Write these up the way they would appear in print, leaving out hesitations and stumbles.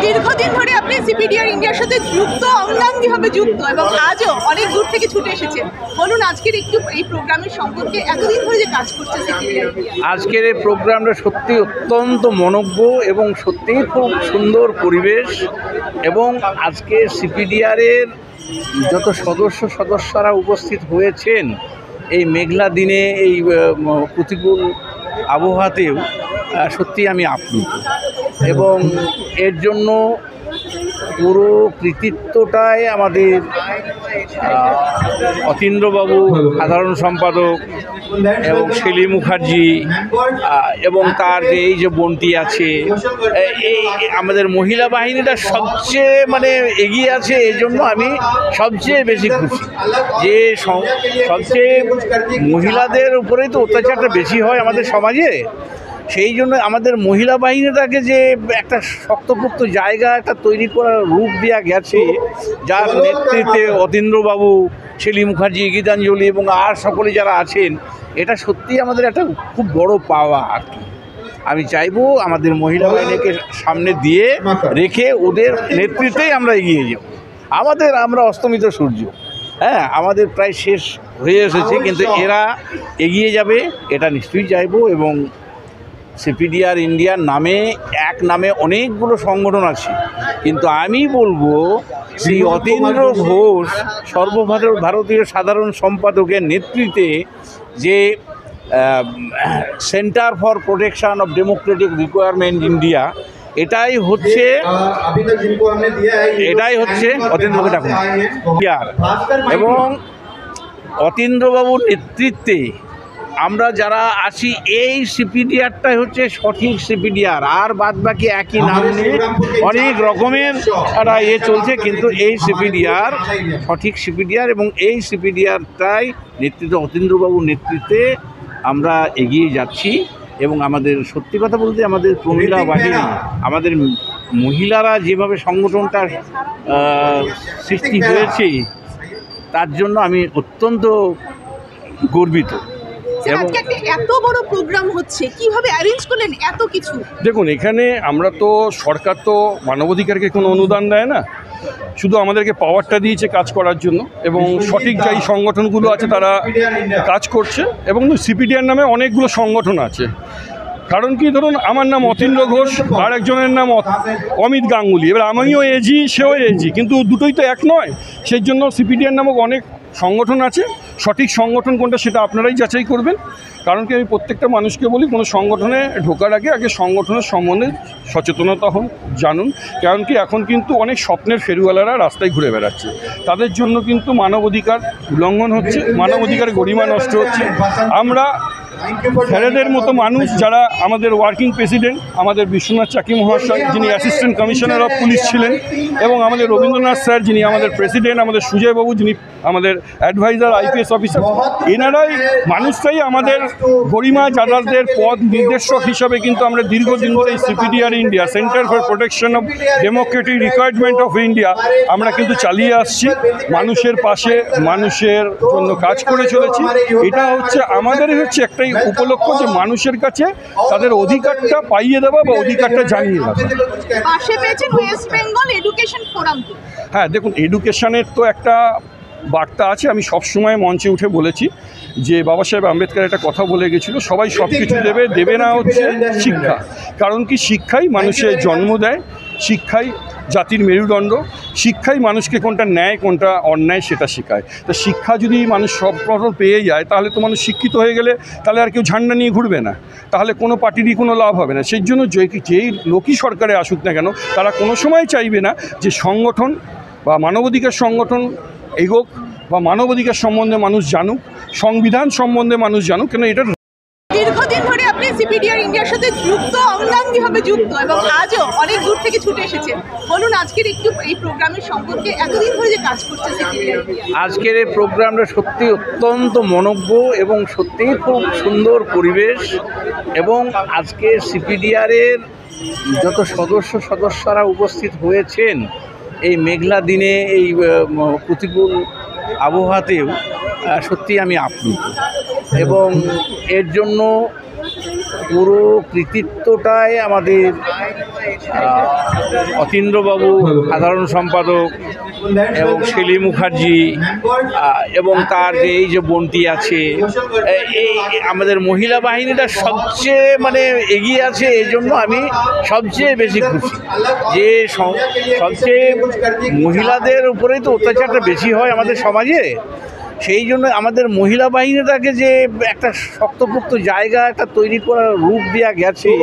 দীর্ঘদিন ধরে আপনি সিপিডিআর ইন্ডিয়ার সাথে যুক্ত, অঙ্গাঙ্গিভাবে যুক্ত, এবং আজও অনেক দূর থেকে ছুটে এসেছেন। বলুন আজকের একটু এই প্রোগ্রামের সম্পর্কে, এতদিন ধরে যে কাজ করছে সিপিডিআর। আজকের এই প্রোগ্রামটা সত্যি অত্যন্ত মনোজ্ঞ এবং সত্যিই খুব সুন্দর পরিবেশ। এবং আজকে সিপিডিআরের যত সদস্যরা উপস্থিত হয়েছেন এই মেঘলা দিনে, এই প্রতিকূল আবহাওয়াতেও সত্যি আমি আপ্লুত। এবং এর জন্য পুরো কৃতিত্বটাই আমাদের অতীন্দ্রবাবু সাধারণ সম্পাদক এবং শেলি মুখার্জি এবং তার যে এই যে বোনটি আছে, এই আমাদের মহিলা বাহিনীটা সবচেয়ে এগিয়ে আছে। এই জন্য আমি সবচেয়ে বেশি খুশি যে সবচেয়ে মহিলাদের উপরেই তো অত্যাচারটা বেশি হয় আমাদের সমাজে। সেই জন্য আমাদের মহিলা বাহিনীটাকে যে একটা শক্তপোক্ত জায়গা একটা তৈরি করার রূপ দেওয়া গেছে, যার নেতৃত্বে অতীন্দ্রবাবু, শেলি মুখার্জি, গীতাঞ্জলি এবং আর সকলে যারা আছেন, এটা সত্যিই আমাদের একটা খুব বড় পাওয়া আর কি। আমি চাইবো আমাদের মহিলা বাহিনীকে সামনে দিয়ে রেখে ওদের নেতৃত্বেই আমরা এগিয়ে যাব। আমরা অস্তমিত সূর্য, আমাদের প্রায় শেষ হয়ে এসেছে, কিন্তু এরা এগিয়ে যাবে এটা নিশ্চয়ই চাইবো। এবং সিপিডিআর ইন্ডিয়ার নামে অনেকগুলো সংগঠন আছে, কিন্তু আমি বলবো শ্রী অতীন্দ্র ঘোষ সর্বভারতীয় সাধারণ সম্পাদকের নেতৃত্বে যে centre for protection of Democratic requirement India, এটাই হচ্ছে অতীন্দ্রকে ডাকুন। এবং অতীন্দ্রবাবুর নেতৃত্বে আমরা যারা আছি, এই সিপিডিআরটাই হচ্ছে সঠিক সিপিডিআর। আর বাদ বাকি একই নাম নিয়ে অনেক রকমের চলছে, কিন্তু এই সিপিডিআর সঠিক সিপিডিআর। এবং এই সিপিডিআরটাই অতীন্দ্রবাবুর নেতৃত্বে আমরা এগিয়ে যাচ্ছি। এবং আমাদের সত্যি কথা বলতে আমাদের মহিলা বাহিনী, আমাদের মহিলারা যেভাবে সংগঠনটা সৃষ্টি হয়েছে, তার জন্য আমি অত্যন্ত গর্বিত। এত বড় প্রোগ্রাম হচ্ছে, কিভাবে অ্যারেঞ্জ করলেন এত কিছু? দেখুন, এখানে আমরা তো, সরকার তো মানবাধিকারকে কোনো অনুদান দেয় না, শুধু আমাদেরকে পাওয়ারটা দিয়েছে কাজ করার জন্য। এবং সঠিক যেই সংগঠনগুলো আছে তারা কাজ করছে। এবং সিপিডিআর নামে অনেকগুলো সংগঠন আছে। কারণ কি, ধরুন আমার নাম অতীন্দ্র ঘোষ, আর একজনের নাম অমিত গাঙ্গুলি। এবার আমিও এজি, সেও এজি, কিন্তু দুটোই তো এক নয়। সেই জন্য সিপিডিআর নামক অনেক সংগঠন আছে। সঠিক সংগঠন কোনটা সেটা আপনারাই যাচাই করবেন। কারণ কি, আমি প্রত্যেকটা মানুষকে বলি, কোনো সংগঠনে ঢোকার আগে সংগঠনের সম্বন্ধে সচেতনতা হন, জানুন। কারণ কি, এখন কিন্তু অনেক স্বপ্নের ফেরিওয়ালারা রাস্তায় ঘুরে বেড়াচ্ছে। তাদের জন্য কিন্তু মানবাধিকার উল্লঙ্ঘন হচ্ছে, মানবাধিকার গরিমা নষ্ট হচ্ছে। আমরা ফেরেদের মতো মানুষ যারা, আমাদের ওয়ার্কিং প্রেসিডেন্ট আমাদের বিশ্বনাথ চাকি মহাশয়, যিনি অ্যাসিস্ট্যান্ট কমিশনার অফ পুলিশ ছিলেন, এবং আমাদের রবীন্দ্রনাথ স্যার যিনি আমাদের প্রেসিডেন্ট, আমাদের সুজয়বাবু যিনি আমাদের অ্যাডভাইজার আইপিএস অফিসার, এনারাই মানুষটাই আমাদের গরিমা যাদের পদ নির্দেশক হিসাবে কিন্তু আমরা দীর্ঘদিন ধরে এই CPDR India, centre for protection of Democratic requirement of India, আমরা কিন্তু চালিয়ে আসছি। মানুষের পাশে, মানুষের জন্য কাজ করে চলেছি। এটা হচ্ছে আমাদেরই একটাই উপলক্ষ, যে মানুষের কাছে তাদের অধিকারটা পাইয়ে দেওয়া বা অধিকারটা জানিয়ে দেওয়া। হ্যাঁ, দেখুন, এডুকেশনের তো একটা বার্তা আছে। আমি সবসময় মঞ্চে উঠে বলেছি যে বাবা সাহেব আম্বেদকর একটা কথা বলে গেছিল, সবাই সব কিছু দেবে না হচ্ছে শিক্ষা। কারণ কি, শিক্ষাই মানুষের জন্ম দেয়, শিক্ষাই জাতির মেরুদণ্ড, শিক্ষাই মানুষকে কোনটা ন্যায় কোনটা অন্যায় সেটা শেখায়। তো শিক্ষা যদি মানুষ সব পেয়ে যায়, তাহলে তো মানুষ শিক্ষিত হয়ে গেলে তাহলে আর কেউ ঝান্ডা নিয়ে ঘুরবে না, তাহলে কোনো পার্টিরই কোনো লাভ হবে না। সেই জন্য যেই লোকই সরকারে আসুক না কেন, তারা কোনো সময় চাইবে না যে সংগঠন বা মানবাধিকার সংগঠন এগোক, বা মানবাধিকার সম্বন্ধে মানুষ জানুক, সংবিধান সম্বন্ধে মানুষ জানুক। কেন, এটা দীর্ঘদিন ধরে আপনি সিপিডিআর ইন্ডিয়ার সাথে যুক্ত, অঙ্গাঙ্গিভাবে যুক্ত, এবং আজও অনেক দূর থেকে ছুটে এসেছেন। বলুন আজকের একটু এই প্রোগ্রামের সম্পর্কে, এতদিন ধরে যে কাজ করছে সিপিডিআর। আজকের এই প্রোগ্রামটা সত্যি অত্যন্ত মনোজ্ঞ এবং সত্যিই খুব সুন্দর পরিবেশ। এবং আজকে সিপিডিআরের যত সদস্যরা উপস্থিত হয়েছেন এই মেঘলা দিনে, এই প্রতিকূল আবহাওয়াতেও সত্যি আমি আপ্লুত। এবং এর জন্য পুরো কৃতিত্বটাই আমাদের অতীন্দ্রবাবু সাধারণ সম্পাদক এবং শিলি মুখার্জি এবং তার যে এই যে বোনটি আছে, এই আমাদের মহিলা বাহিনীটা সবচেয়ে মানে এগিয়ে আছে। এই জন্য আমি সবচেয়ে বেশি খুশি যে সবচেয়ে মহিলাদের উপরেই তো অত্যাচারটা বেশি হয় আমাদের সমাজে। সেই জন্য আমাদের মহিলা বাহিনীটাকে যে একটা শক্তপোক্ত জায়গা একটা তৈরি করার রূপ দেওয়া গেছে,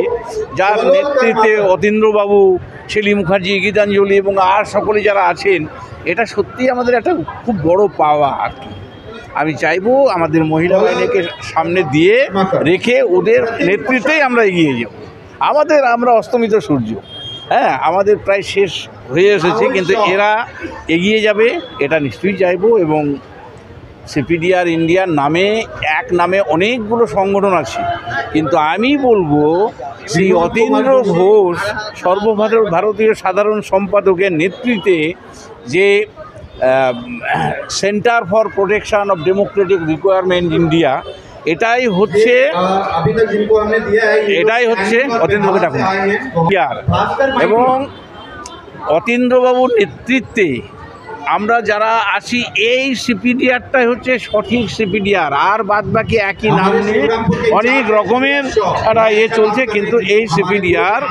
যার নেতৃত্বে অতীন্দ্রবাবু, শিলি মুখার্জি, গীতাঞ্জলি এবং আর সকলে যারা আছেন, এটা সত্যিই আমাদের একটা খুব বড় পাওয়া আর কি। আমি চাইবো আমাদের মহিলা বাহিনীকে সামনে দিয়ে রেখে ওদের নেতৃত্বেই আমরা এগিয়ে যাব। আমরা অস্তমিত সূর্য, হ্যাঁ, আমাদের প্রায় শেষ হয়ে এসেছে, কিন্তু এরা এগিয়ে যাবে এটা নিশ্চয়ই চাইবো। এবং সিপিডিআর ইন্ডিয়ার নামে অনেকগুলো সংগঠন আছে, কিন্তু আমি বলবো শ্রী অতীন্দ্র ঘোষ সর্বভারতীয় সাধারণ সম্পাদকের নেতৃত্বে যে centre for protection of Democratic requirement India, এটাই হচ্ছে অতীন্দ্রকে ডাকুন এবং অতীন্দ্রবাবুর নেতৃত্বে আমরা যারা আছি, এই সিপিডিআরটাই হচ্ছে সঠিক সিপিডিআর। আর বাদ বাকি একই নাম নিয়ে অনেক রকমের তারা চলছে, কিন্তু এই সিপিডিআর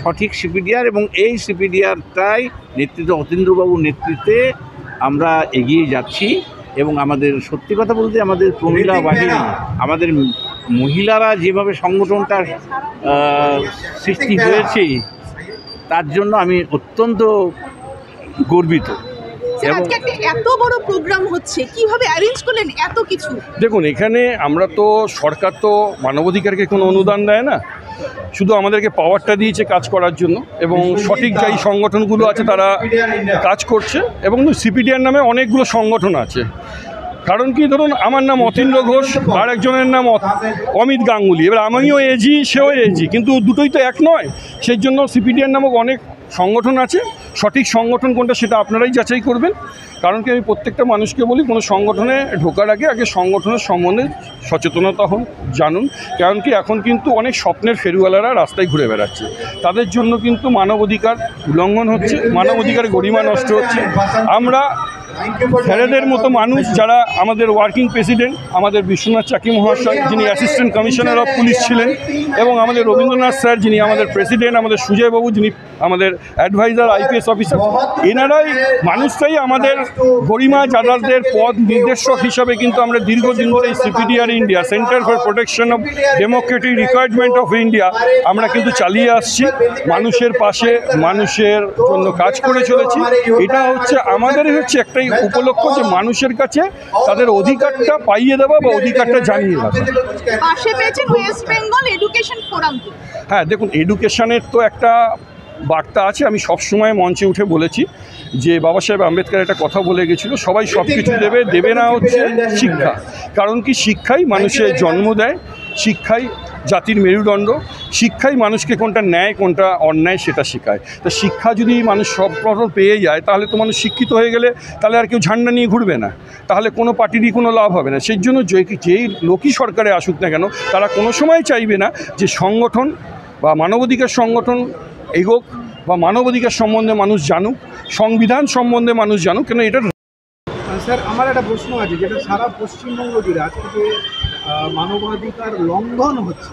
সঠিক সিপিডিআর এবং এই সিপিডিআরটাই নেতৃত্বে অতীন্দ্রবাবুর নেতৃত্বে আমরা এগিয়ে যাচ্ছি। এবং আমাদের সত্যি কথা বলতে আমাদের মহিলা বাহিনী, আমাদের মহিলারা যেভাবে সংগঠনটা সৃষ্টি হয়েছে, তার জন্য আমি অত্যন্ত গর্বিত। আজকে একটা এত বড় প্রোগ্রাম হচ্ছে, কিভাবে অ্যারেঞ্জ করলেন এত কিছু? দেখুন, এখানে আমরা তো সরকার তো মানবাধিকারকে কোনো অনুদান দেয় না, শুধু আমাদেরকে পাওয়ারটা দিয়েছে কাজ করার জন্য। এবং সঠিক যেই সংগঠনগুলো আছে তারা কাজ করছে, এবং সিপিডিআর নামে অনেকগুলো সংগঠন আছে। কারণ কি, ধরুন আমার নাম অতীন্দ্র ঘোষ, আর একজনের নাম অমিত গাঙ্গুলি, এবার আমিও এজি, সেও এজি, কিন্তু দুটোই তো এক নয়। সেই জন্য সিপিডিআর নামক অনেক সংগঠন আছে। সঠিক সংগঠন কোনটা সেটা আপনারাই যাচাই করবেন। কারণ কি, আমি প্রত্যেকটা মানুষকে বলি, কোনো সংগঠনে ঢোকার আগে সংগঠনের সম্বন্ধে সচেতনতা হন, জানুন। কারণ কি, এখন কিন্তু অনেক স্বপ্নের ফেরিওয়ালারা রাস্তায় ঘুরে বেড়াচ্ছে, তাদের জন্য কিন্তু মানবাধিকার উল্লঙ্ঘন হচ্ছে, মানবাধিকার গরিমা নষ্ট হচ্ছে। আমরা স্যারেদের মতো মানুষ যারা আমাদের ওয়ার্কিং প্রেসিডেন্ট, আমাদের বিশ্বনাথ চাকি মহাশয় যিনি অ্যাসিস্ট্যান্ট কমিশনার অফ পুলিশ ছিলেন, এবং আমাদের রবীন্দ্রনাথ স্যার যিনি আমাদের প্রেসিডেন্ট, আমাদের সুজয়বাবু যিনি আমাদের অ্যাডভাইজার আইপিএস অফিসার, এনারাই মানুষটাই আমাদের গরিমা যাদারদের পথ নির্দেশক হিসাবে কিন্তু আমরা দীর্ঘদিন ধরে এই CPDR India, centre for protection of Democratic requirement of India, আমরা কিন্তু চালিয়ে আসছি। মানুষের পাশে, মানুষের জন্য কাজ করে চলেছি। এটা হচ্ছে আমাদেরই হচ্ছে একটাই উপলক্ষ, যে মানুষের কাছে তাদের অধিকারটা পাইয়ে দেওয়া বা অধিকারটা জানিয়ে দেওয়া। পাশে পেয়েছেন ওয়েস্ট বেঙ্গল এডুকেশন ফোরাম। হ্যাঁ, দেখুন, এডুকেশনের তো একটা বার্তা আছে। আমি সবসময় মঞ্চে উঠে বলেছি যে বাবা সাহেব আম্বেদকর একটা কথা বলে গেছিল, সবাই সব কিছু দেবে না হচ্ছে শিক্ষা। কারণ কি, শিক্ষাই মানুষের জন্ম দেয়, শিক্ষাই জাতির মেরুদণ্ড, শিক্ষাই মানুষকে কোনটা ন্যায় কোনটা অন্যায় সেটা শেখায়। তো শিক্ষা যদি মানুষ সব রকম পেয়ে যায়, তাহলে তো মানুষ শিক্ষিত হয়ে গেলে তাহলে আর কেউ ঝান্ডা নিয়ে ঘুরবে না, তাহলে কোনো পার্টিরই কোনো লাভ হবে না। সেই জন্য যেই লোকই সরকারে আসুক না কেন, তারা কোনো সময় চাইবে না যে সংগঠন বা মানবাধিকার সংগঠন এগোক বা মানবাধিকার সম্বন্ধে মানুষ জানুক, সংবিধান সম্বন্ধে মানুষ জানুক। কেন এটা স্যার, আমার একটা প্রশ্ন আছে, যেটা সারা পশ্চিমবঙ্গ জুড়ে আজকে যে মানবাধিকার লঙ্ঘন হচ্ছে,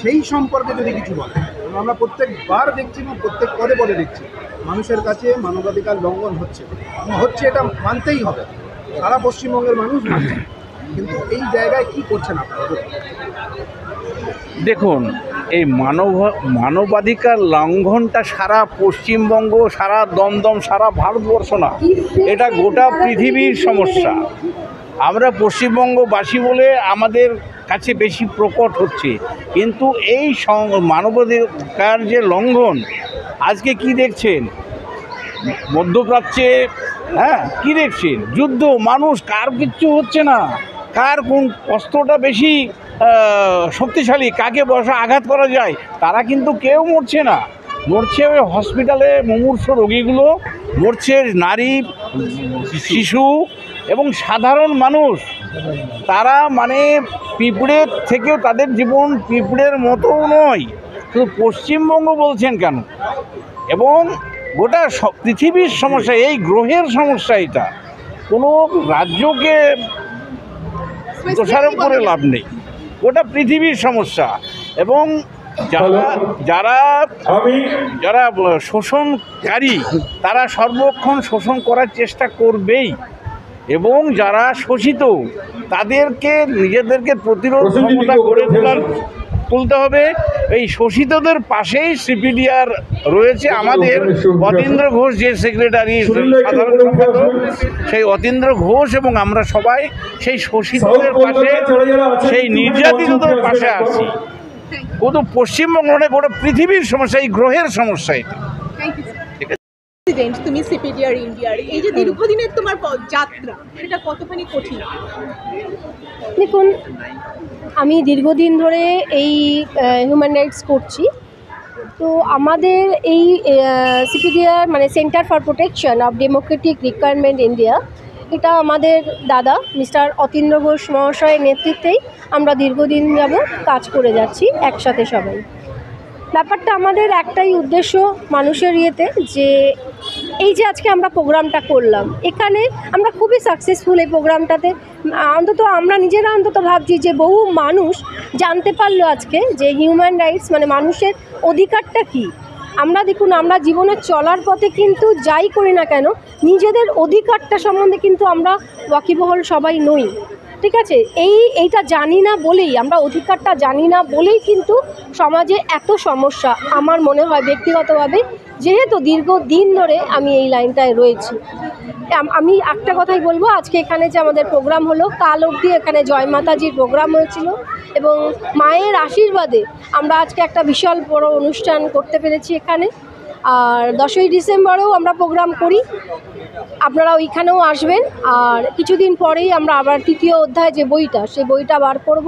সেই সম্পর্কে যদি কিছু বলেন। আমরা প্রত্যেকবার দেখছি এবং প্রত্যেক পদে দেখছি মানুষের কাছে মানবাধিকার লঙ্ঘন হচ্ছে, এটা মানতেই হবে, সারা পশ্চিমবঙ্গের মানুষ মানছে, কিন্তু এই জায়গায় কি করছেন আপনারা? দেখুন, এই মানবাধিকার লঙ্ঘনটা সারা পশ্চিমবঙ্গ, সারা দমদম, সারা ভারতবর্ষ না, এটা গোটা পৃথিবীর সমস্যা। আমরা পশ্চিমবঙ্গবাসী বলে আমাদের কাছে বেশি প্রকট হচ্ছে, কিন্তু এই মানবাধিকার যে লঙ্ঘন, আজকে কি দেখছেন মধ্যপ্রাচ্যে, হ্যাঁ, কি দেখছেন যুদ্ধ, মানুষ কার কিচ্ছু হচ্ছে না, কার কোন অস্ত্রটা বেশি শক্তিশালী, কাকে আঘাত করা যায়, তারা কিন্তু কেউ মরছে না। মরছে ওই হসপিটালে মুমূর্ষু রোগীগুলো, মরছে নারী, শিশু এবং সাধারণ মানুষ। তারা মানে পিঁপড়ের থেকেও, তাদের জীবন পিঁপড়ের মতোও নয়, শুধু পশ্চিমবঙ্গ বলছেন কেন? এবং গোটা পৃথিবীর সমস্যা, এই গ্রহের সমস্যা। এটা কোনো রাজ্যকে দোষারোপ করে লাভ নেই, গোটা পৃথিবীর সমস্যা। এবং যারা যারা শোষণকারী তারা সর্বক্ষণ শোষণ করার চেষ্টা করবেই, এবং যারা শোষিত তাদেরকে নিজেদেরকে প্রতিরোধ ক্ষমতা গড়ে তুলতে হবে। এই শোষিতদের পাশেই সিপিডিআর রয়েছে। আমাদের অতীন্দ্র ঘোষ যে সেক্রেটারি সাধারণ সম্পাদক, সেই অতীন্দ্র ঘোষ এবং আমরা সবাই সেই শোষিতদের পাশে, সেই নির্যাতিতদের পাশে আছি। শুধু পশ্চিমবঙ্গ নয়, গোটা পৃথিবীর সমস্যা, এই গ্রহের সমস্যা এটা। তুমি সিপিডিআর ইন্ডিয়ার এই যে দীর্ঘদিনের তোমার যাত্রা, সেটা কতখানি কঠিন? দেখুন, আমি দীর্ঘদিন ধরে এই হিউম্যান রাইটস করছি। তো আমাদের এই সিপিডিআর মানে centre for protection of Democratic requirement India, এটা আমাদের দাদা মিস্টার অতীন্দ্র ঘোষ মহাশয়ের নেতৃত্বেই আমরা দীর্ঘদিন যাবত কাজ করে যাচ্ছি একসাথে সবাই। ব্যাপারটা আমাদের একটাই উদ্দেশ্য মানুষের ইয়েতে, যে এই যে আজকে আমরা প্রোগ্রামটা করলাম, এখানে আমরা খুবই সাকসেসফুল। এই প্রোগ্রামটাতে অন্তত আমরা নিজেরা অন্তত ভাবছি যে বহু মানুষ জানতে পারলো আজকে যে হিউম্যান রাইটস মানে মানুষের অধিকারটা কী। আমরা দেখুন, আমরা জীবনে চলার পথে কিন্তু যাই করি না কেন, নিজেদের অধিকারটা সম্বন্ধে কিন্তু আমরা ওয়াকিবহল সবাই নই। ঠিক আছে, এইটা জানি না বলেই, আমরা অধিকারটা জানি না বলেই কিন্তু সমাজে এত সমস্যা। আমার মনে হয় ব্যক্তিগতভাবে, যেহেতু দীর্ঘদিন ধরে আমি এই লাইনটায় রয়েছি, আমি একটা কথাই বলবো, আজকে এখানে যে আমাদের প্রোগ্রাম হলো, কাল অবধি এখানে জয় মাতাজির প্রোগ্রাম হয়েছিল এবং মায়ের আশীর্বাদে আমরা আজকে একটা বিশাল বড় অনুষ্ঠান করতে পেরেছি এখানে। আর 10ই ডিসেম্বরেও আমরা প্রোগ্রাম করি, আপনারা ওইখানেও আসবেন। আর কিছুদিন পরেই আমরা আবার 3য় অধ্যায় যে বইটা, সেই বইটা বার করব।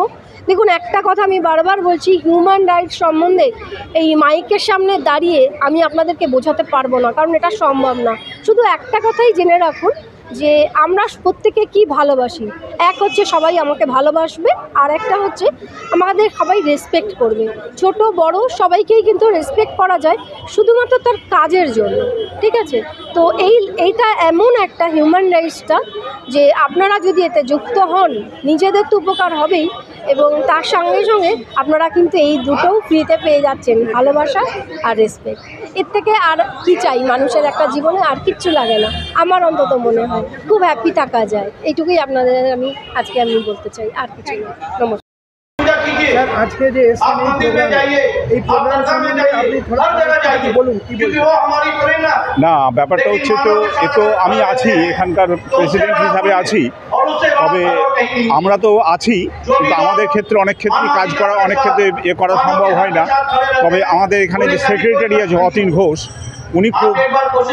দেখুন, একটা কথা আমি বারবার বলছি, হিউম্যান রাইটস সম্বন্ধে এই মাইকের সামনে দাঁড়িয়ে আমি আপনাদেরকে বোঝাতে পারবো না, কারণ এটা সম্ভব না। শুধু একটা কথাই জেনে রাখুন যে আমরা প্রত্যেকে কি ভালোবাসি। এক হচ্ছে সবাই আমাকে ভালোবাসবে, আর একটা হচ্ছে আমাদের সবাই রেসপেক্ট করবে। ছোট বড় সবাইকেই কিন্তু রেসপেক্ট করা যায় শুধুমাত্র তার কাজের জন্য। ঠিক আছে, তো এইটা এমন একটা হিউম্যান রাইটসটা যে আপনারা যদি এতে যুক্ত হন, নিজেদের তো উপকার হবেই, এবং তার সঙ্গে সঙ্গে আপনারা কিন্তু এই দুটোও ফ্রিতে পেয়ে যাচ্ছেন, ভালোবাসা আর রেসপেক্ট। এর থেকে আর কি চাই মানুষের একটা জীবনে? আর কিচ্ছু লাগে না, আমার অন্তত মনে হয়। খুব হ্যাপি থাকা যায়, এইটুকুই আপনাদের আজকে আমি বলতে চাই, আর কিছু না। নমস্কার স্যার, আজকে যে এই প্রোগ্রাম সম্বন্ধে আপনি বলুন, কি বলুন? না, ব্যাপারটা হচ্ছে তো আমি আছি, এখানকার প্রেসিডেন্ট হিসাবে আছি। তবে আমরা তো আছি, কিন্তু আমাদের ক্ষেত্রে অনেক ক্ষেত্রে কাজ করা, অনেক ক্ষেত্রে করা সম্ভব হয় না। তবে আমাদের এখানে যে সেক্রেটারি আছে অতীন ঘোষ, উনি খুব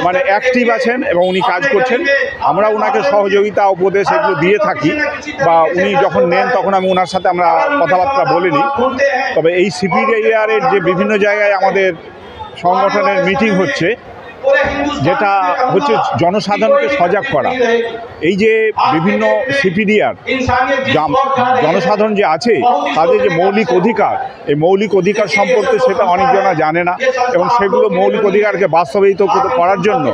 মানে অ্যাক্টিভ আছেন এবং উনি কাজ করছেন। আমরা ওনাকে সহযোগিতা উপদেশ এগুলো দিয়ে থাকি, বা উনি যখন নেন তখন আমি ওনার সাথে আমরা কথাবার্তা বলে নিই। তবে এই সিপিডিআরের যে বিভিন্ন জায়গায় আমাদের সংগঠনের মিটিং হচ্ছে, যেটা হচ্ছে জনসাধারণকে সজাগ করা। এই যে বিভিন্ন সিপিডিআর জনসাধারণ যে আছে, তাদের যে মৌলিক অধিকার, এই মৌলিক অধিকার সম্পর্কে সেটা অনেকজনা জানে না, এবং সেগুলো মৌলিক অধিকারকে বাস্তবায়িত করার জন্য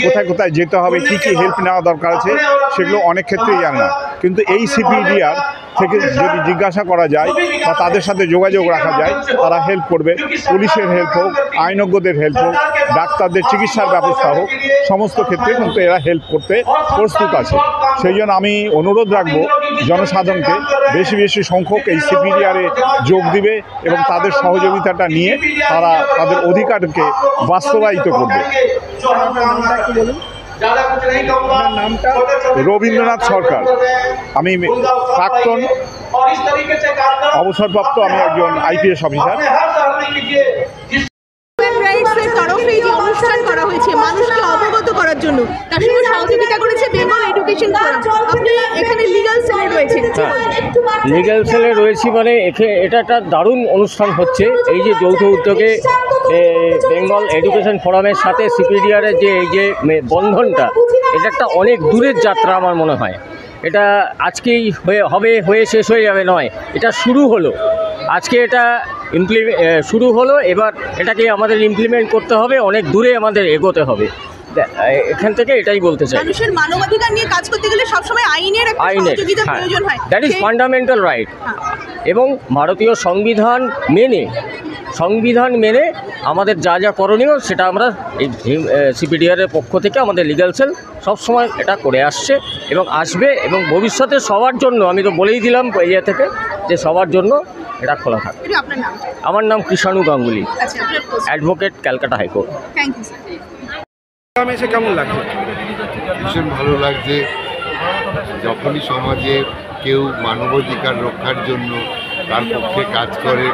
কোথায় কোথায় যেতে হবে, কী কী হেল্প নেওয়া দরকার আছে, সেগুলো অনেক ক্ষেত্রেই জানে না। কিন্তু এই সিপিডিআর থেকে যদি জিজ্ঞাসা করা যায় বা তাদের সাথে যোগাযোগ রাখা যায়, তারা হেল্প করবে। পুলিশের হেল্প হোক, আইনজ্ঞদের হেল্প হোক, ডাক্তারদের চিকিৎসার ব্যবস্থা হোক, সমস্ত ক্ষেত্রে কিন্তু এরা হেল্প করতে প্রস্তুত আছে। সেই জন্য আমি অনুরোধ রাখবো জনসাধারণকে বেশি বেশি সংখ্যক এই সিপিডিআরে যোগ দিবে এবং তাদের সহযোগিতাটা নিয়ে তারা তাদের অধিকারকে বাস্তবায়িত করবে। রবীন্দ্রনাথ সরকার, আমি প্রাক্তন অবসরপ্রাপ্ত, আমি একজন আইপিএস অফিসার। তরফে যে অনুষ্ঠান করা হয়েছে মানুষকে অবগত করার জন্য, তার সঙ্গে সহযোগিতা করেছে বেঙ্গল এডুকেশন ফোরাম। আপনি এখানে লিগ্যাল সেলে রয়েছেন। লিগ্যাল সেলে রয়েছি মানে এটা একটা দারুণ অনুষ্ঠান হচ্ছে। এই যে যৌথ উদ্যোগে বেঙ্গল এডুকেশন ফোরামের সাথে সিপিডিআরের যে এই যে বন্ধনটা, এটা একটা অনেক দূরের যাত্রা আমার মনে হয়। এটা আজকেই হয়ে শেষ হয়ে যাবে নয়, এটা শুরু হলো। আজকে এটা শুরু হলো, এবার এটাকে আমাদের ইমপ্লিমেন্ট করতে হবে, অনেক দূরে আমাদের এগোতে হবে। এখান থেকে এটাই বলতে চাই। মানুষের মানবাধিকার নিয়ে কাজ করতে গেলে সবসময় আইনের একটা সহযোগিতার প্রয়োজন হয়। That is fundamental right. এবং ভারতীয় সংবিধান মেনে আমাদের যা যা করণীয় সেটা আমরা এই সিপিডিআরের পক্ষ থেকে আমাদের লিগ্যাল সেল সবসময় এটা করে আসছে এবং আসবে, এবং ভবিষ্যতে সবার জন্য আমি তো বলেই দিলাম ইয়ে থেকে যে সবার জন্য এটা খোলা থাকবে। আমার নাম Krishanu Ganguly, advocate, Calcutta high court. Thank you sir. এসে কেমন লাগছে? ভীষণ ভালো লাগছে। যখনই সমাজে কেউ মানবাধিকার রক্ষার জন্য তার পক্ষে কাজ করে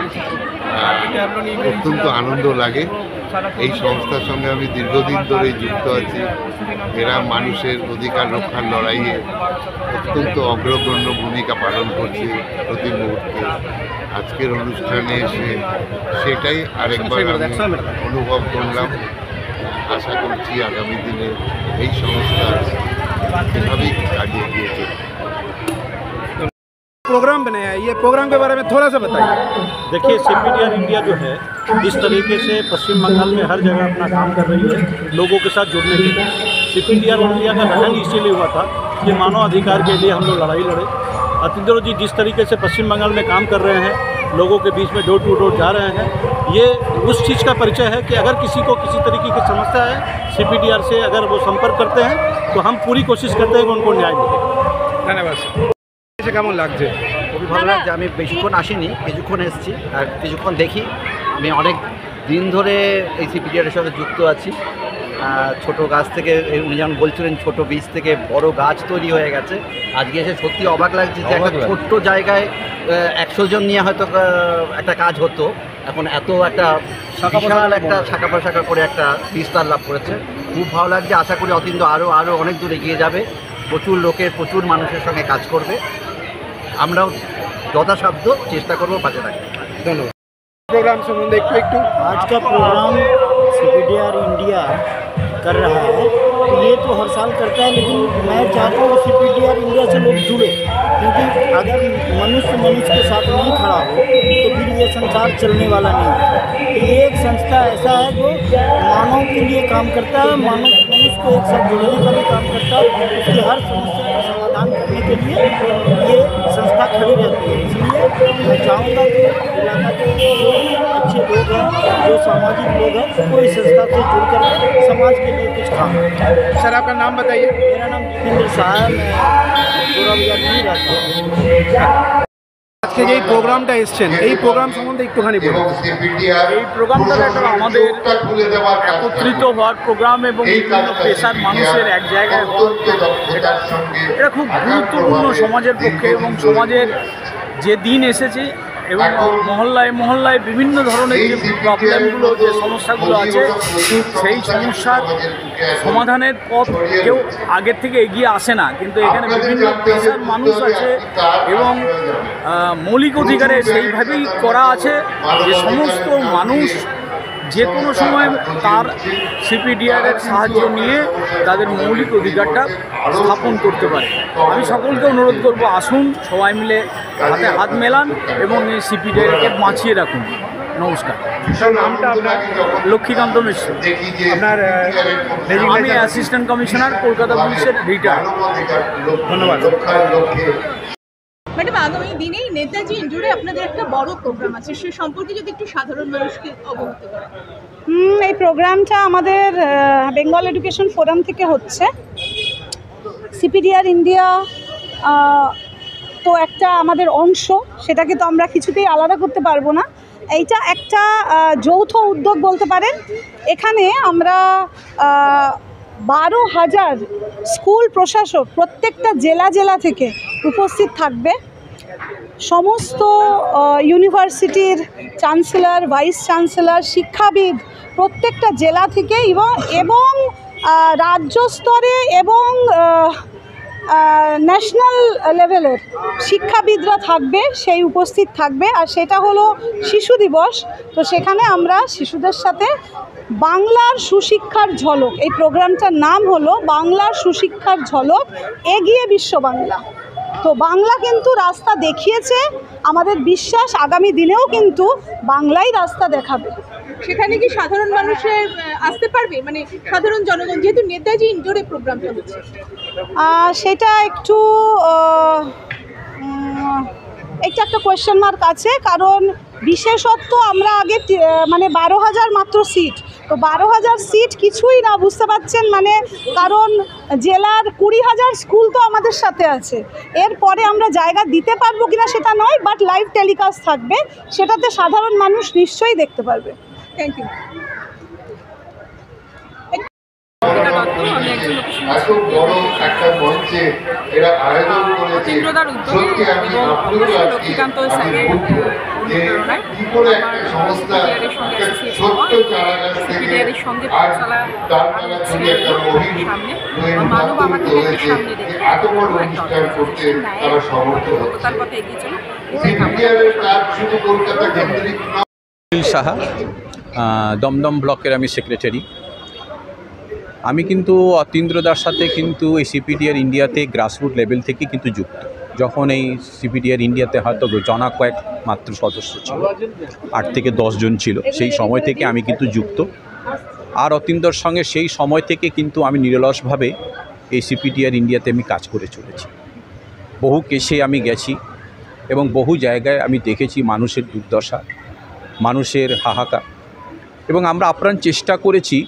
অত্যন্ত আনন্দ লাগে। এই সংস্থার সঙ্গে আমি দীর্ঘদিন ধরে যুক্ত আছি। এরা মানুষের অধিকার রক্ষার লড়াইয়ে অত্যন্ত অগ্রগণ্য ভূমিকা পালন করছে প্রতি মুহূর্তে। আজকের অনুষ্ঠানে এসে সেটাই আরেকবার আমি অনুভব করলাম। आशा करছি आगामी दिने এই সংস্থা এভাবেই কাজে এগিয়ে চলবে। प्रोग्राम बनाया है, ये प्रोग्राम के बारे में थोड़ा सा बताइए। देखिए, सीपीडीआर इंडिया जो है जिस तरीके से पश्चिम बंगाल में हर जगह अपना काम कर रही है लोगों के साथ जुड़ने के लिए, सीपीडीआर इंडिया का गठन इसीलिए हुआ था कि मानव अधिकार के लिए हम लोग लड़ाई लड़े। अतिंद्र जी जिस तरीके से पश्चिम बंगाल में काम कर रहे हैं, लोगों के बीच में डोर टू डोर जा रहे हैं, ये उस चीज़ का परिचय है कि अगर किसी को किसी तरीके की समस्या है सीपीडीआर से अगर वो संपर्क करते हैं तो हम पूरी कोशिश करते हैं कि उनको न्याय मिले। धन्यवाद। কেমন লাগছে? খুবই ভালো লাগছে। আমি বেশিক্ষণ আসিনি, কিছুক্ষণ এসেছি আর কিছুক্ষণ দেখি। আমি অনেক দিন ধরে এই সিপিডিআরের সাথে যুক্ত আছি। ছোট গাছ থেকে, উনি যেমন বলছিলেন ছোট বীজ থেকে বড় গাছ তৈরি হয়ে গেছে। আজকে এসে সত্যি অবাক লাগছে যে একটা ছোট্ট জায়গায় 100 জন নিয়ে হয়তো একটা কাজ হতো, এখন এত একটা বিশাল একটা শাখা প্রশাখা করে একটা বিস্তার লাভ করেছে। খুব ভালো লাগছে। আশা করি অতীন্দ্র আরও অনেক দূর এগিয়ে যাবে, প্রচুর লোকের প্রচুর মানুষের সঙ্গে কাজ করবে। আমরাও যথাসাধ্য চেষ্টা করবো পাশে থাকতে। ধন্যবাদ। प्रोग्राम संबंध एक आज का प्रोग्राम सीपीडीआर इंडिया कर रहा है, तो ये तो हर साल करता है, लेकिन मैं चाहता हूँ सीपीडीआर इंडिया से लोग जुड़े, क्योंकि अगर मनुष्य के साथ नहीं खड़ा हो तो फिर ये संसार चलने वाला नहीं है। तो ये एक संस्था ऐसा है जो मानव के लिए काम करता है, मनुष्य को एक साथ जोड़ने का भी काम करता है, उसकी हर समस्या का समाधान करने के लिए ये संस्था खड़ी रहती है। इसलिए मैं चाहूँगा कि इलाका के जो अच्छे लोग हैं, जो सामाजिक लोग हैं, वो इस संस्था से जुड़ कर समाज के लिए कुछ काम करें। सर आपका नाम बताइए। मेरा नाम जितेंद्र शाह है, मैं गोरा बाजार नहीं रहता हूँ। আজকে যে প্রোগ্রামটা এসছেন, এই প্রোগ্রাম সম্বন্ধে একটুখানি বলুন। এই প্রোগ্রামটা একটা আমাদের একত্রিত হওয়ার প্রোগ্রাম এবং বিভিন্ন পেশার মানুষের এক জায়গায় হওয়ার, এটা খুব গুরুত্বপূর্ণ সমাজের পক্ষে। এবং সমাজের যে দিন এসেছে এবং মহল্লায় বিভিন্ন ধরনের যে প্রবলেমগুলো, যে সমস্যাগুলো আছে, সেই সমস্যার সমাধানের পথ কেউ আগের থেকে এগিয়ে আসে না, কিন্তু এখানে বিভিন্ন পেশার মানুষ আছে এবং মৌলিক অধিকারে সেইভাবেই করা আছে যে সমস্ত মানুষ যে কোনো সময় তার সিপিডিআরের সাহায্য নিয়ে তাদের মৌলিক অধিকারটা স্থাপন করতে পারে। আমি সকলকে অনুরোধ করব, আসুন সবাই মিলে হাতে হাত মেলান এবং এই সিপিডিআরকে বাঁচিয়ে রাখুন। নমস্কার। নামটা আপনার? লক্ষ্মীকান্ত মিশ্র। আপনার আমি অ্যাসিস্ট্যান্ট কমিশনার, কলকাতা পুলিশের রিটায়ার্ড। ধন্যবাদ। ম্যাডাম, আগামী দিনেই নেতাজি ইনজুরে আপনাদের একটা বড় প্রোগ্রাম আছে, সে সম্পর্কে যদি একটু সাধারণ মানুষকে অবগত করেন। এই প্রোগ্রামটা আমাদের বেঙ্গল এডুকেশন ফোরাম থেকে হচ্ছে। সিপিডিআর ইন্ডিয়া তো একটা আমাদের অংশ, সেটাকে তো আমরা কিছুতেই আলাদা করতে পারবো না। এইটা একটা যৌথ উদ্যোগ বলতে পারেন। এখানে আমরা 12,000 স্কুল প্রশাসক প্রত্যেকটা জেলা থেকে উপস্থিত থাকবে। সমস্ত ইউনিভার্সিটির চ্যান্সেলর, ভাইস চ্যান্সেলর, শিক্ষাবিদ প্রত্যেকটা জেলা থেকে এবং রাজ্য স্তরে এবং ন্যাশনাল লেভেলের শিক্ষাবিদরা থাকবে, সেই উপস্থিত থাকবে। আর সেটা হলো শিশু দিবস। তো সেখানে আমরা শিশুদের সাথে বাংলার সুশিক্ষার ঝলক, এই প্রোগ্রামটার নাম হলো বাংলার সুশিক্ষার ঝলক, এগিয়ে বিশ্ব বাংলা। তো বাংলা কিন্তু রাস্তা দেখিয়েছে, আমাদের বিশ্বাস আগামী দিনেও কিন্তু বাংলাই রাস্তা দেখাবে। সেখানে কি সাধারণ মানুষের আসতে পারবে, মানে সাধারণ জনগণ, যেহেতু নেতাজি ইনডোরে প্রোগ্রামটা হচ্ছে? সেটা একটু একটা কোয়েশ্চেন মার্ক আছে, কারণ বিশেষত্ব আমরা আগে মানে 12,000 মাত্র সিট, তো 12,000 সিট কিছুই না, বুঝতে পারছেন, মানে কারণ জেলার 20,000 স্কুল তো আমাদের সাথে আছে। এরপরে আমরা জায়গা দিতে পারবো কিনা সেটা নয়, বাট লাইভ টেলিকাস্ট থাকবে, সেটাতে সাধারণ মানুষ নিশ্চয়ই দেখতে পারবে। Thank you. এত বড় একটা মঞ্চে এরা আয়োজন করেছে, সত্যি আমি আপ্লুত আছি যে কি করে একটা সংস্থা ছোট্ট চারাগাছ থেকে আর তারবেলা থেকে একটা মহিম রূপান্তরিত হয়েছে, এত বড় অনুষ্ঠান করতে তারা সমর্থ হচ্ছে। সিপিডিআরের কাজ শুধু কলকাতা কেন্দ্রিক নয়। সাহা, দমদম ব্লকের আমি সেক্রেটারি। আমি কিন্তু অতীন্দ্রদার সাথে কিন্তু এই সিপিডিআর ইন্ডিয়াতে গ্রাসরুট লেভেল থেকে কিন্তু যুক্ত। যখন এই সিপিডিআর ইন্ডিয়াতে হয়তো জনা কয়েক মাত্র সদস্য ছিল, 8 থেকে 10 জন ছিল, সেই সময় থেকে আমি কিন্তু যুক্ত। আর অতীন্দ্রর সঙ্গে সেই সময় থেকে কিন্তু আমি নিরলসভাবে এই সিপিডিআর ইন্ডিয়াতে আমি কাজ করে চলেছি। বহু কেসে আমি গেছি এবং বহু জায়গায় আমি দেখেছি মানুষের দুর্দশা, মানুষের হাহাকার, এবং আমরা আপ্রাণ চেষ্টা করেছি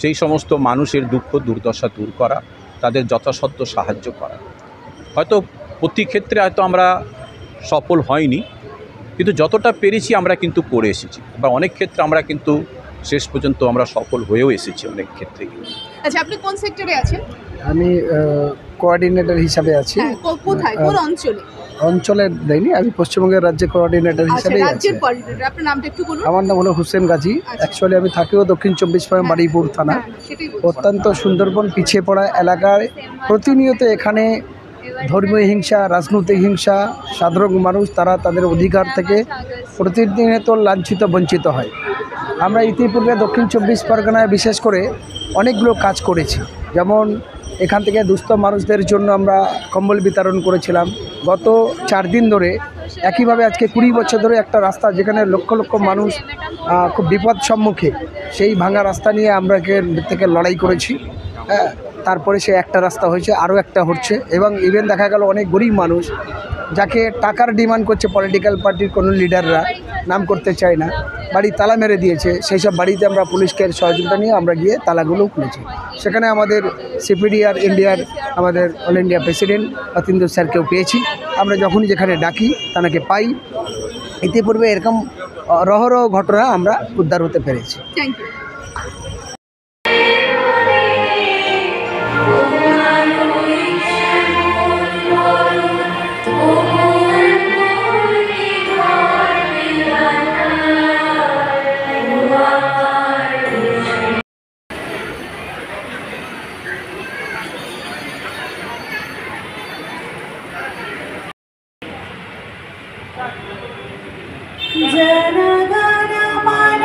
সেই সমস্ত মানুষের দুঃখ দুর্দশা দূর করা, তাদের যথাসাধ্য সাহায্য করা। হয়তো প্রতি ক্ষেত্রে হয়তো আমরা সফল হয়নি, কিন্তু যতটা পেরেছি আমরা কিন্তু করে এসেছি, বা অনেক ক্ষেত্রে আমরা কিন্তু শেষ পর্যন্ত আমরা সফল হয়েও এসেছি অনেক ক্ষেত্রে। আচ্ছা, আপনি কোন সেক্টরে আছেন? আমি কোঅর্ডিনেটর হিসাবে আছি। কোথায়, কোন অঞ্চলে? অঞ্চলের দেয়নি, আমি পশ্চিমবঙ্গের রাজ্যের কোঅর্ডিনেটর হিসাবে আছি। রাজ্যের কোঅর্ডিনেটর, আপনার নামটা একটু বলুন। আমার নাম হলো হুসেন গাজী। অ্যাকচুয়ালি আমি থাকিও দক্ষিণ 24 পরগনা বারুইপুর থানা। অত্যন্ত সুন্দরবন পিছিয়ে পড়া এলাকায় প্রতিনিয়ত এখানে ধর্মীয় হিংসা, রাজনৈতিক হিংসা, সাধারণ মানুষ তারা তাদের অধিকার থেকে প্রতিনিয়ত লাঞ্ছিত বঞ্চিত হয়। আমরা ইতিপূর্বে দক্ষিণ 24 পরগনায় বিশেষ করে অনেকগুলো কাজ করেছি, যেমন এখান থেকে দুস্থ মানুষদের জন্য আমরা কম্বল বিতরণ করেছিলাম। গত 4 দিন ধরে একইভাবে আজকে 20 বছর ধরে একটা রাস্তা যেখানে লক্ষ লক্ষ মানুষ খুব বিপদ সম্মুখে, সেই ভাঙা রাস্তা নিয়ে আমরা থেকে লড়াই করেছি। হ্যাঁ, তারপরে সে একটা রাস্তা হয়েছে, আরও একটা হচ্ছে, এবং ইভেন দেখা গেল অনেক গরিব মানুষ যাকে টাকার ডিমান্ড করছে পলিটিক্যাল পার্টির কোনো লিডাররা, নাম করতে চায় না, বাড়ি তালা মেরে দিয়েছে। সেই সব বাড়িতে আমরা পুলিশকে সহযোগিতা নিয়ে আমরা গিয়ে তালাগুলো খুলেছি। সেখানে আমাদের সিপিডিআর ইন্ডিয়ার আমাদের অল ইন্ডিয়া প্রেসিডেন্ট অতীন্দ্র স্যারকেও পেয়েছি। আমরা যখনই যেখানে ডাকি তাকে পাই। ইতিপূর্বে এরকম রহরহ ঘটনা আমরা উদ্ধার হতে পেরেছি। Thank you. जनगण मन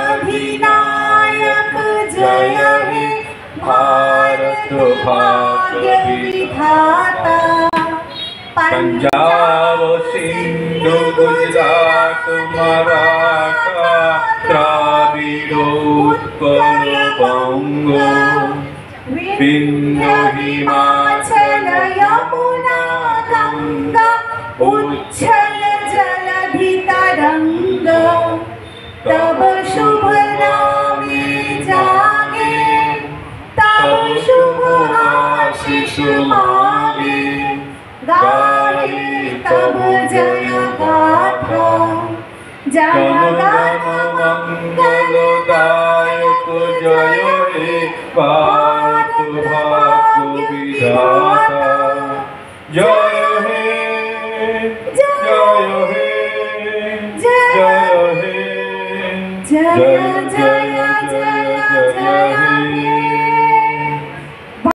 अधिनायक जय हे भारत भाग्य विधाता। पंजाब सिंधु गुजरात मराठा द्राविड़ उत्कल बंग विंध्य हिमाचल यमुना गंगा उच्छल जलधि तरंग। तब शुभ नामे जागे तब शुभ आशीष मांगे। गाहे तब जय गाथा जनगण मंगलदायक जय हे भारत भाग्य विधाता। जय हे जय हे जय हे जय